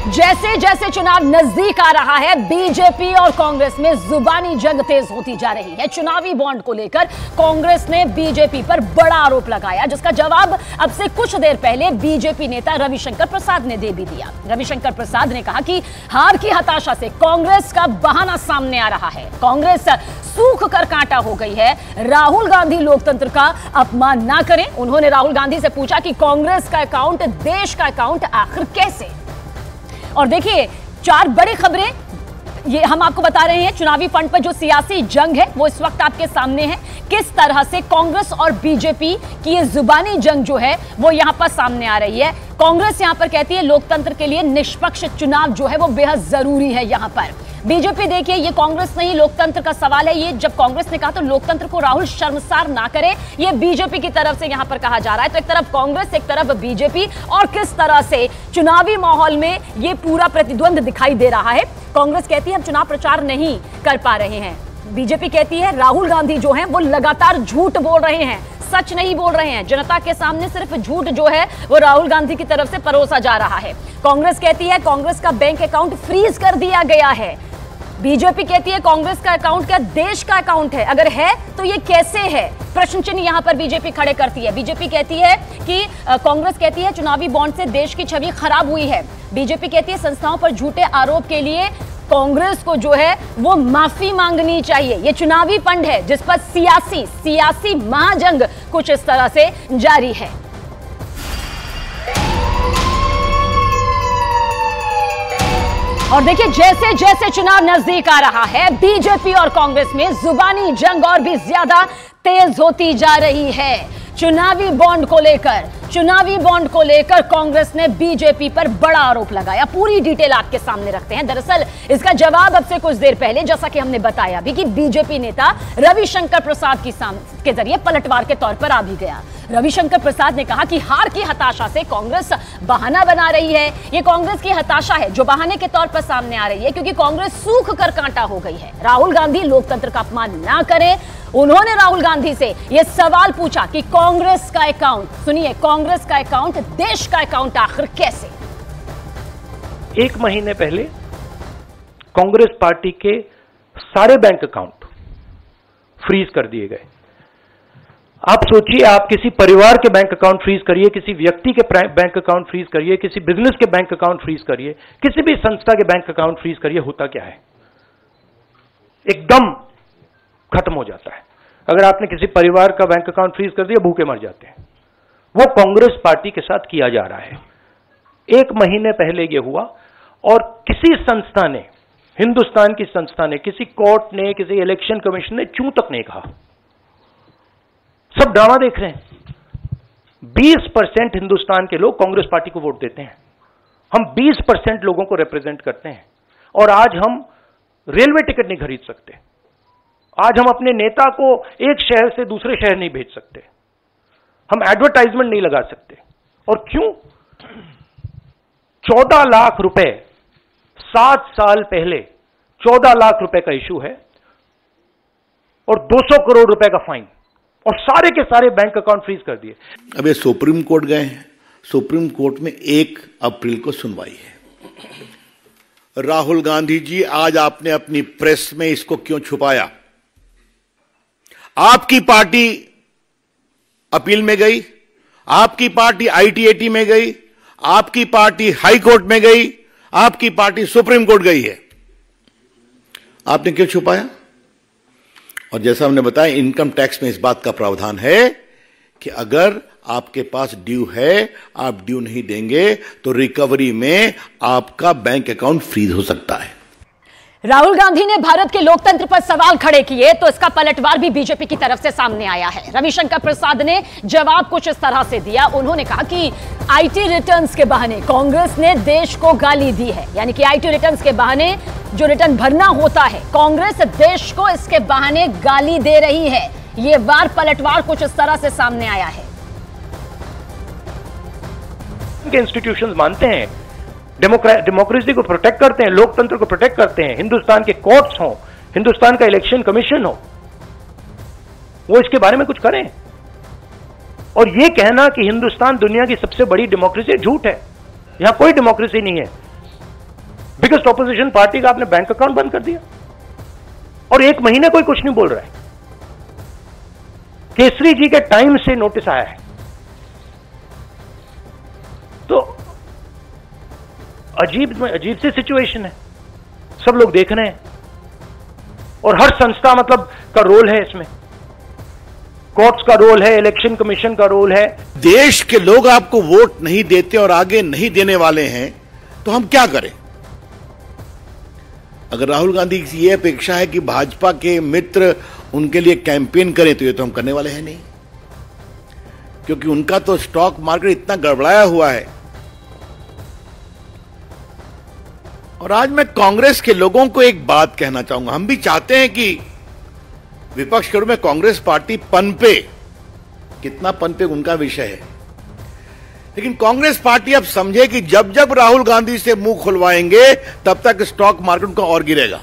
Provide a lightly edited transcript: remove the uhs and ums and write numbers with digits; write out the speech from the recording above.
जैसे जैसे चुनाव नजदीक आ रहा है, बीजेपी और कांग्रेस में जुबानी जंग तेज होती जा रही है। चुनावी बॉन्ड को लेकर कांग्रेस ने बीजेपी पर बड़ा आरोप लगाया, जिसका जवाब अब से कुछ देर पहले बीजेपी नेता रविशंकर प्रसाद ने दे भी दिया। रविशंकर प्रसाद ने कहा कि हार की हताशा से कांग्रेस का बहाना सामने आ रहा है। कांग्रेस सूख कर कांटा हो गई है। राहुल गांधी लोकतंत्र का अपमान ना करें। उन्होंने राहुल गांधी से पूछा कि कांग्रेस का अकाउंट, देश का अकाउंट आखिर कैसे। और देखिए, चार बड़ी खबरें ये हम आपको बता रहे हैं। चुनावी फंड पर जो सियासी जंग है वो इस वक्त आपके सामने है। किस तरह से कांग्रेस और बीजेपी की ये जुबानी जंग जो है वो यहां पर सामने आ रही है। कांग्रेस यहां पर कहती है लोकतंत्र के लिए निष्पक्ष चुनाव जो है वो बेहद जरूरी है। यहां पर बीजेपी, देखिए, ये कांग्रेस नहीं लोकतंत्र का सवाल है। ये जब कांग्रेस ने कहा तो लोकतंत्र को राहुल शर्मसार ना करे, ये बीजेपी की तरफ से यहां पर कहा जा रहा है। तो एक तरफ कांग्रेस, एक तरफ बीजेपी, और किस तरह से चुनावी माहौल में ये पूरा प्रतिद्वंद दिखाई दे रहा है। कांग्रेस कहती है हम चुनाव प्रचार नहीं कर पा रहे हैं। बीजेपी कहती है राहुल गांधी जो है वो लगातार झूठ बोल रहे हैं, सच नहीं बोल रहे हैं। जनता के सामने सिर्फ झूठ जो है वो राहुल गांधी की तरफ से परोसा जा रहा है। कांग्रेस कहती है कांग्रेस का बैंक अकाउंट फ्रीज कर दिया गया है। बीजेपी कहती है कांग्रेस का अकाउंट क्या देश का अकाउंट है, अगर है तो ये कैसे है, प्रश्न चिन्ह यहां पर बीजेपी खड़े करती है। बीजेपी कहती है कि कांग्रेस कहती है चुनावी बॉन्ड से देश की छवि खराब हुई है। बीजेपी कहती है संस्थाओं पर झूठे आरोप के लिए कांग्रेस को जो है वो माफी मांगनी चाहिए। ये चुनावी फंड है जिस पर सियासी महाजंग कुछ इस तरह से जारी है। और देखिए, जैसे जैसे चुनाव नजदीक आ रहा है, बीजेपी और कांग्रेस में जुबानी जंग और भी ज्यादा तेज होती जा रही है। चुनावी बॉन्ड को लेकर कांग्रेस ने बीजेपी पर बड़ा आरोप लगाया। पूरी डिटेल आपके सामने रखते हैं। दरअसल इसका जवाब अब से कुछ देर पहले, जैसा कि हमने बताया भी, कि बीजेपी नेता रविशंकर प्रसाद के जरिए पलटवार के तौर पर आ भी गया। रविशंकर प्रसाद ने कहा कि हार की हताशा से कांग्रेस बहाना बना रही है। यह कांग्रेस की हताशा है जो बहाने के तौर पर सामने आ रही है, क्योंकि कांग्रेस सूख कर कांटा हो गई है। राहुल गांधी लोकतंत्र का अपमान ना करें। उन्होंने राहुल गांधी से यह सवाल पूछा कि कांग्रेस का अकाउंट, सुनिए, कांग्रेस का अकाउंट, देश का अकाउंट आखिर कैसे। एक महीने पहले कांग्रेस पार्टी के सारे बैंक अकाउंट फ्रीज कर दिए गए। आप सोचिए, आप किसी परिवार के बैंक अकाउंट फ्रीज करिए, किसी व्यक्ति के बैंक अकाउंट फ्रीज करिए, किसी बिजनेस के बैंक अकाउंट फ्रीज करिए, किसी भी संस्था के बैंक अकाउंट फ्रीज करिए, होता क्या है? एकदम खत्म हो जाता है। अगर आपने किसी परिवार का बैंक अकाउंट फ्रीज कर दिया, भूखे मर जाते हैं। वो कांग्रेस पार्टी के साथ किया जा रहा है। एक महीने पहले ये हुआ, और किसी संस्था ने, हिंदुस्तान की संस्था ने, किसी कोर्ट ने, किसी इलेक्शन कमीशन ने चूं तक नहीं कहा। सब ड्रामा देख रहे हैं। 20% हिंदुस्तान के लोग कांग्रेस पार्टी को वोट देते हैं। हम 20% लोगों को रिप्रेजेंट करते हैं, और आज हम रेलवे टिकट नहीं खरीद सकते। आज हम अपने नेता को एक शहर से दूसरे शहर नहीं भेज सकते। हम एडवर्टाइजमेंट नहीं लगा सकते। और क्यों? 14 लाख रुपए 7 साल पहले 14 लाख रुपए का इशू है, और 200 करोड़ रुपए का फाइन, और सारे के सारे बैंक अकाउंट फ्रीज कर दिए। अब ये सुप्रीम कोर्ट गए हैं। सुप्रीम कोर्ट में 1 अप्रैल को सुनवाई है। राहुल गांधी जी, आज आपने अपनी प्रेस में इसको क्यों छुपाया? आपकी पार्टी अपील में गई, आपकी पार्टी आईटीएटी में गई, आपकी पार्टी हाई कोर्ट में गई, आपकी पार्टी सुप्रीम कोर्ट गई है। आपने क्यों छुपाया? और जैसा हमने बताया, इनकम टैक्स में इस बात का प्रावधान है कि अगर आपके पास ड्यू है, आप ड्यू नहीं देंगे तो रिकवरी में आपका बैंक अकाउंट फ्रीज हो सकता है। राहुल गांधी ने भारत के लोकतंत्र पर सवाल खड़े किए तो इसका पलटवार भी बीजेपी की तरफ से सामने आया है। रविशंकर प्रसाद ने जवाब कुछ इस तरह से दिया। उन्होंने कहा कि आईटी रिटर्न्स के बहाने कांग्रेस ने देश को गाली दी है, यानी कि आईटी रिटर्न्स के बहाने जो रिटर्न भरना होता है, कांग्रेस देश को इसके बहाने गाली दे रही है। ये वार पलटवार कुछ इस तरह से सामने आया है। इंस्टीट्यूशंस मानते हैं, डेमोक्रेसी को प्रोटेक्ट करते हैं, लोकतंत्र को प्रोटेक्ट करते हैं। हिंदुस्तान के कोर्ट्स हो, हिंदुस्तान का इलेक्शन कमीशन हो, वो इसके बारे में कुछ करें। और ये कहना कि हिंदुस्तान दुनिया की सबसे बड़ी डेमोक्रेसी, झूठ है। यहां कोई डेमोक्रेसी नहीं है। बिगेस्ट ऑपोजिशन पार्टी का आपने बैंक अकाउंट बंद कर दिया और 1 महीने कोई कुछ नहीं बोल रहा है। केसरी जी के टाइम से नोटिस आया है। तो अजीब सी सिचुएशन है, सब लोग देख रहे हैं और हर संस्था मतलब का रोल है इसमें, कोर्ट्स का रोल है, इलेक्शन कमीशन का रोल है। देश के लोग आपको वोट नहीं देते और आगे नहीं देने वाले हैं तो हम क्या करें? अगर राहुल गांधी की यह अपेक्षा है कि भाजपा के मित्र उनके लिए कैंपेन करें तो ये तो हम करने वाले हैं नहीं, क्योंकि उनका तो स्टॉक मार्केट इतना गड़बड़ाया हुआ है। और आज मैं कांग्रेस के लोगों को एक बात कहना चाहूंगा, हम भी चाहते हैं कि विपक्ष के रूप में कांग्रेस पार्टी पनपे, कितना पनपे उनका विषय है, लेकिन कांग्रेस पार्टी अब समझे कि जब जब राहुल गांधी से मुंह खुलवाएंगे तब तक स्टॉक मार्केट का और गिरेगा।